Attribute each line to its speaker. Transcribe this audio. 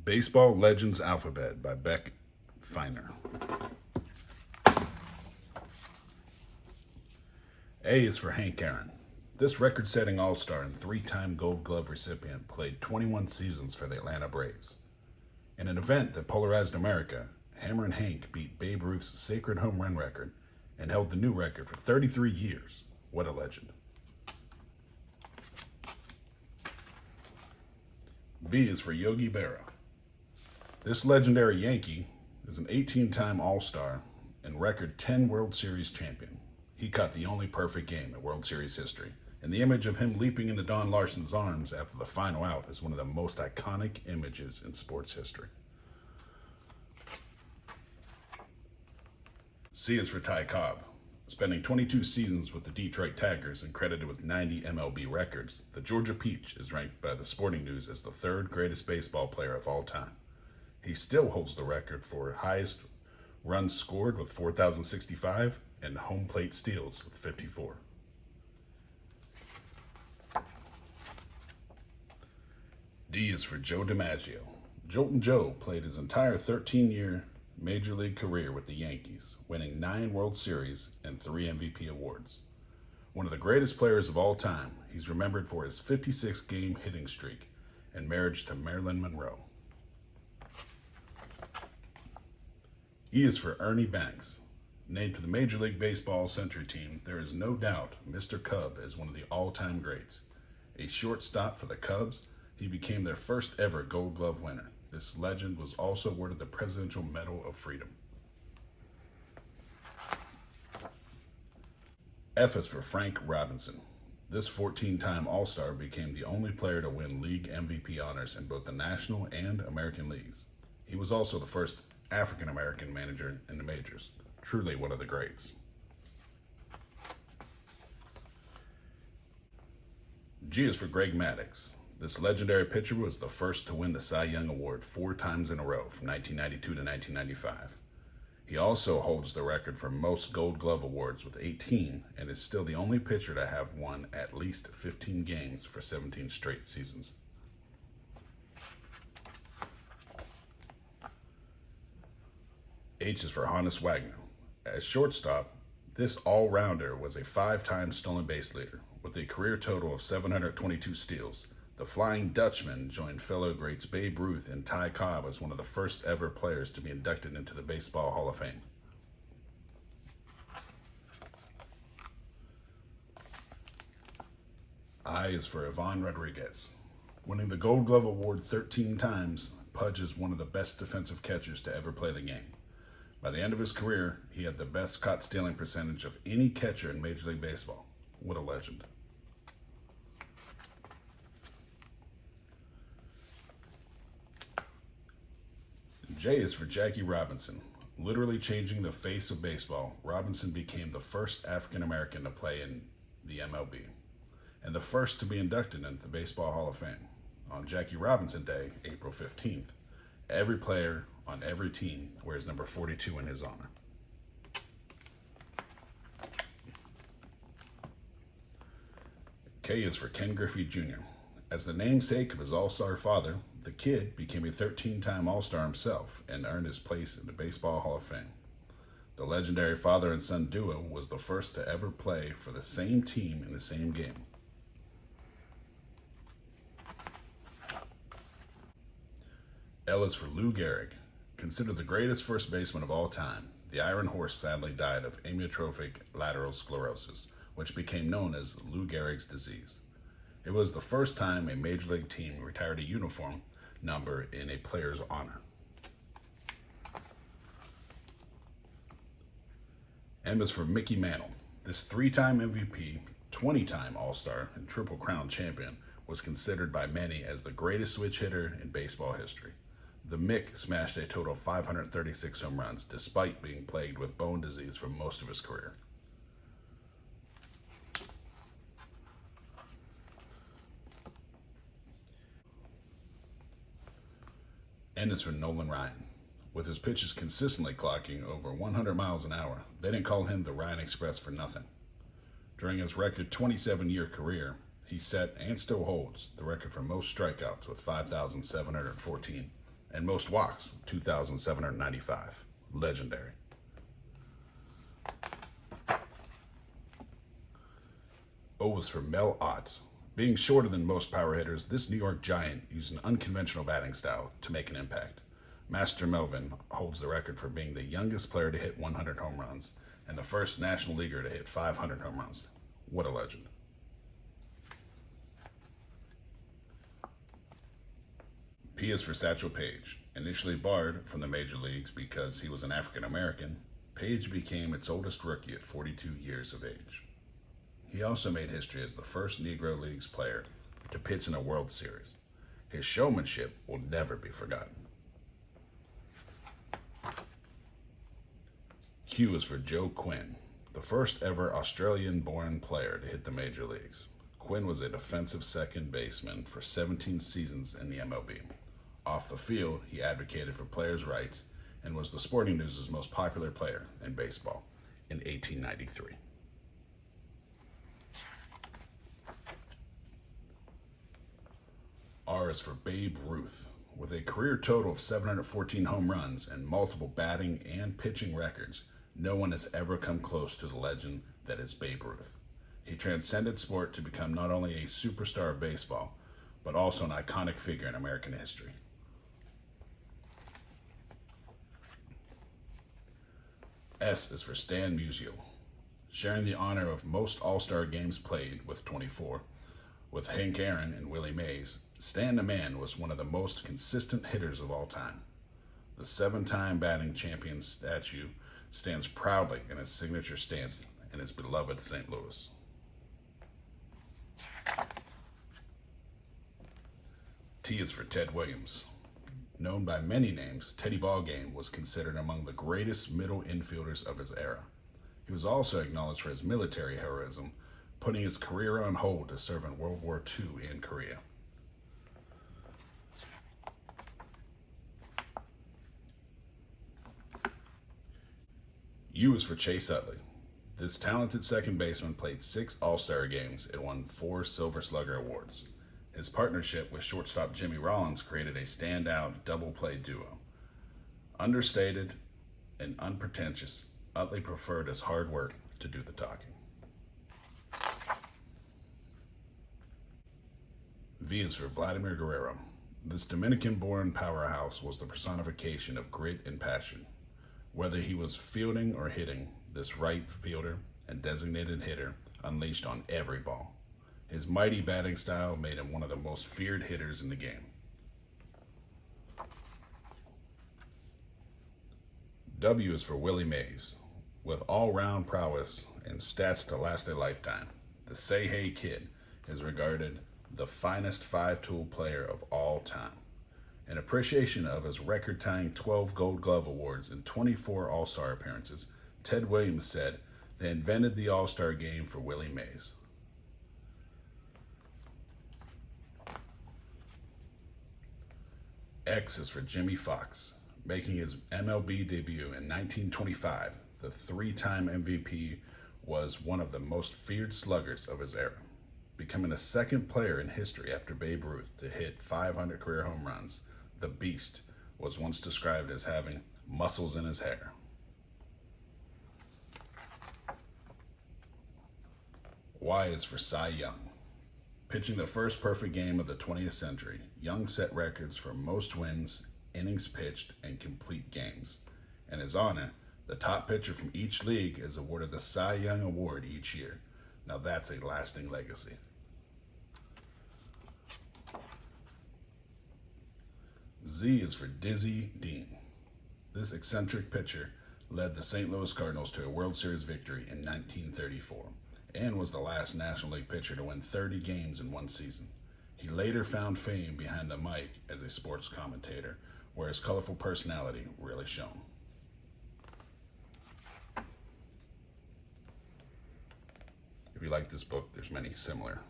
Speaker 1: Baseball Legends Alphabet by Beck Feiner. A is for Hank Aaron. This record-setting all-star and three-time Gold Glove recipient played 21 seasons for the Atlanta Braves. In an event that polarized America, Hammer and Hank beat Babe Ruth's sacred home run record and held the new record for 33 years. What a legend. B is for Yogi Berra. This legendary Yankee is an 18-time All-Star and record 10 World Series champion. He caught the only perfect game in World Series history, and the image of him leaping into Don Larsen's arms after the final out is one of the most iconic images in sports history. C is for Ty Cobb. Spending 22 seasons with the Detroit Tigers and credited with 90 MLB records, the Georgia Peach is ranked by the Sporting News as the third greatest baseball player of all time. He still holds the record for highest runs scored with 4,065 and home plate steals with 54. D is for Joe DiMaggio. Joltin' Joe played his entire 13-year Major League career with the Yankees, winning 9 World Series and 3 MVP awards. One of the greatest players of all time, he's remembered for his 56-game hitting streak and marriage to Marilyn Monroe. E is for Ernie Banks. Named to the Major League Baseball Century Team, there is no doubt Mr. Cobb is one of the all-time greats. A shortstop for the Cubs, he became their first ever Gold Glove winner. This legend was also awarded the Presidential Medal of Freedom. F is for Frank Robinson. This 14-time All-Star became the only player to win league MVP honors in both the National and American leagues. He was also the first African-American manager in the majors. Truly one of the greats. G is for Greg Maddux. This legendary pitcher was the first to win the Cy Young Award 4 times in a row from 1992 to 1995. He also holds the record for most Gold Glove awards with 18 and is still the only pitcher to have won at least 15 games for 17 straight seasons. H is for Honus Wagner. As shortstop, this all-rounder was a 5-time stolen base leader with a career total of 722 steals. The Flying Dutchman joined fellow greats Babe Ruth and Ty Cobb as one of the first ever players to be inducted into the Baseball Hall of Fame. I is for Ivan Rodriguez. Winning the Gold Glove Award 13 times, Pudge is one of the best defensive catchers to ever play the game. By the end of his career, he had the best caught stealing percentage of any catcher in Major League Baseball. What a legend. J is for Jackie Robinson. Literally changing the face of baseball, Robinson became the first African American to play in the MLB and the first to be inducted into the Baseball Hall of Fame. On Jackie Robinson Day, April 15th, every player on every team wears number 42 in his honor. K is for Ken Griffey Jr. As the namesake of his all-star father, the kid became a 13-time All-Star himself and earned his place in the Baseball Hall of Fame. The legendary father and son duo was the first to ever play for the same team in the same game. L is for Lou Gehrig. Considered the greatest first baseman of all time, the Iron Horse sadly died of amyotrophic lateral sclerosis, which became known as Lou Gehrig's disease. It was the first time a Major League team retired a uniform number in a player's honor. M is for Mickey Mantle. This 3-time MVP, 20-time All-Star, and Triple Crown champion was considered by many as the greatest switch hitter in baseball history. The Mick smashed a total of 536 home runs, despite being plagued with bone disease for most of his career. N is for Nolan Ryan. With his pitches consistently clocking over 100 miles an hour, they didn't call him the Ryan Express for nothing. During his record 27-year career, he set and still holds the record for most strikeouts with 5,714. And most walks, 2,795. Legendary. O was for Mel Ott. Being shorter than most power hitters, this New York Giant used an unconventional batting style to make an impact. Master Melvin holds the record for being the youngest player to hit 100 home runs and the first National Leaguer to hit 500 home runs. What a legend. P is for Satchel Paige. Initially barred from the major leagues because he was an African American, Paige became its oldest rookie at 42 years of age. He also made history as the first Negro Leagues player to pitch in a World Series. His showmanship will never be forgotten. Q is for Joe Quinn, the first ever Australian-born player to hit the major leagues. Quinn was a defensive second baseman for 17 seasons in the MLB. Off the field, he advocated for players' rights and was the Sporting News' most popular player in baseball in 1893. R is for Babe Ruth. With a career total of 714 home runs and multiple batting and pitching records, no one has ever come close to the legend that is Babe Ruth. He transcended sport to become not only a superstar of baseball, but also an iconic figure in American history. S is for Stan Musial. Sharing the honor of most All-Star games played with 24, with Hank Aaron and Willie Mays, Stan the Man was one of the most consistent hitters of all time. The 7-time batting champion statue stands proudly in his signature stance in his beloved St. Louis. T is for Ted Williams. Known by many names, Teddy Ballgame was considered among the greatest middle infielders of his era. He was also acknowledged for his military heroism, putting his career on hold to serve in World War II in Korea. U is for Chase Utley. This talented second baseman played 6 All-Star games and won 4 Silver Slugger awards. His partnership with shortstop Jimmie Rollins created a standout double-play duo. Understated and unpretentious, Utley preferred his hard work to do the talking. V is for Vladimir Guerrero. This Dominican-born powerhouse was the personification of grit and passion. Whether he was fielding or hitting, this right fielder and designated hitter unleashed on every ball. His mighty batting style made him one of the most feared hitters in the game. W is for Willie Mays. With all-round prowess and stats to last a lifetime, the Say Hey Kid is regarded the finest 5-tool player of all time. In appreciation of his record-tying 12 Gold Glove awards and 24 All-Star appearances, Ted Williams said they invented the All-Star game for Willie Mays. X is for Jimmie Foxx. Making his MLB debut in 1925, the 3-time MVP was one of the most feared sluggers of his era, becoming the second player in history after Babe Ruth to hit 500 career home runs. The Beast was once described as having muscles in his hair. Y is for Cy Young. Pitching the first perfect game of the 20th century, Young set records for most wins, innings pitched, and complete games. In his honor, the top pitcher from each league is awarded the Cy Young Award each year. Now that's a lasting legacy. Z is for Dizzy Dean. This eccentric pitcher led the St. Louis Cardinals to a World Series victory in 1934 and was the last National League pitcher to win 30 games in one season. He later found fame behind the mic as a sports commentator, where his colorful personality really shone. If you like this book, there's many similar